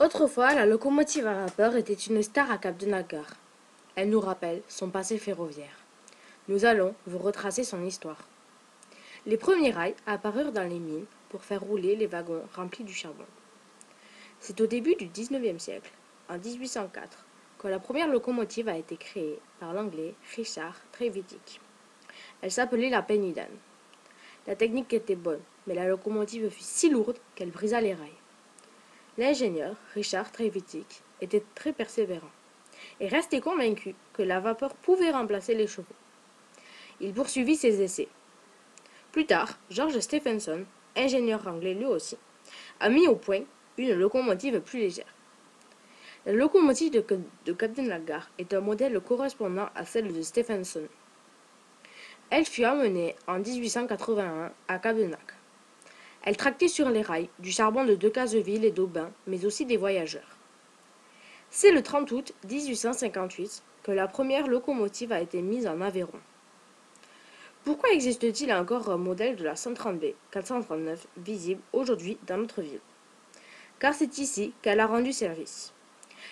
Autrefois, la locomotive à vapeur était une star à Cap-de-Nagar. Elle nous rappelle son passé ferroviaire. Nous allons vous retracer son histoire. Les premiers rails apparurent dans les mines pour faire rouler les wagons remplis du charbon. C'est au début du XIXe siècle, en 1804, que la première locomotive a été créée par l'anglais Richard Trevithick. Elle s'appelait la Penny Dan. La technique était bonne, mais la locomotive fut si lourde qu'elle brisa les rails. L'ingénieur Richard Trevithick était très persévérant et restait convaincu que la vapeur pouvait remplacer les chevaux. Il poursuivit ses essais. Plus tard, George Stephenson, ingénieur anglais lui aussi, a mis au point une locomotive plus légère. La locomotive de Cap-de-Nagar est un modèle correspondant à celle de Stephenson. Elle fut amenée en 1881 à Cap-de-Nagar. Elle tractait sur les rails du charbon de Decazeville et d'Aubin, mais aussi des voyageurs. C'est le 30 août 1858 que la première locomotive a été mise en Aveyron. Pourquoi existe-t-il encore un modèle de la 130B 439 visible aujourd'hui dans notre ville? Car c'est ici qu'elle a rendu service.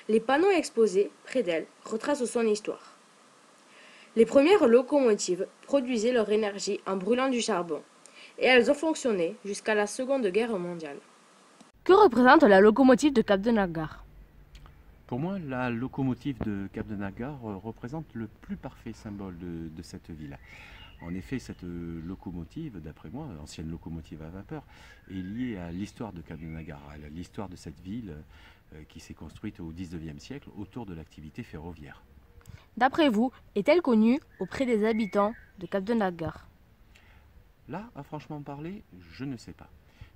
Les panneaux exposés près d'elle retracent son histoire. Les premières locomotives produisaient leur énergie en brûlant du charbon, et elles ont fonctionné jusqu'à la Seconde Guerre mondiale. Que représente la locomotive de Cap-de-Nagar? Pour moi, la locomotive de Cap-de-Nagar représente le plus parfait symbole de cette ville. En effet, cette locomotive, d'après moi, ancienne locomotive à vapeur, est liée à l'histoire de Cap-de-Nagar, à l'histoire de cette ville qui s'est construite au XIXe siècle autour de l'activité ferroviaire. D'après vous, est-elle connue auprès des habitants de Cap-de-Nagar? Là, à franchement parler, je ne sais pas.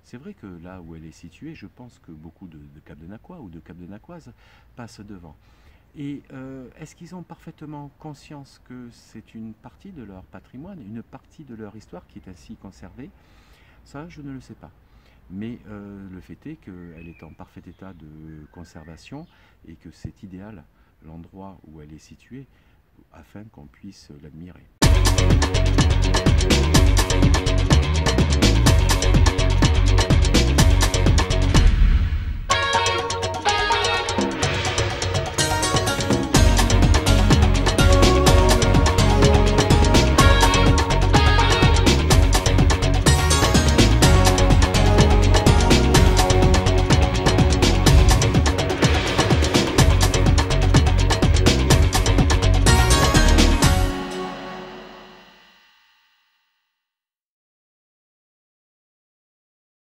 C'est vrai que là où elle est située, je pense que beaucoup de Cap-de-Nacois ou de Cap-de-Nacoises passent devant. Et est-ce qu'ils ont parfaitement conscience que c'est une partie de leur patrimoine, une partie de leur histoire qui est ainsi conservée? Ça, je ne le sais pas. Mais le fait est qu'elle est en parfait état de conservation et que c'est idéal, l'endroit où elle est située, afin qu'on puisse l'admirer.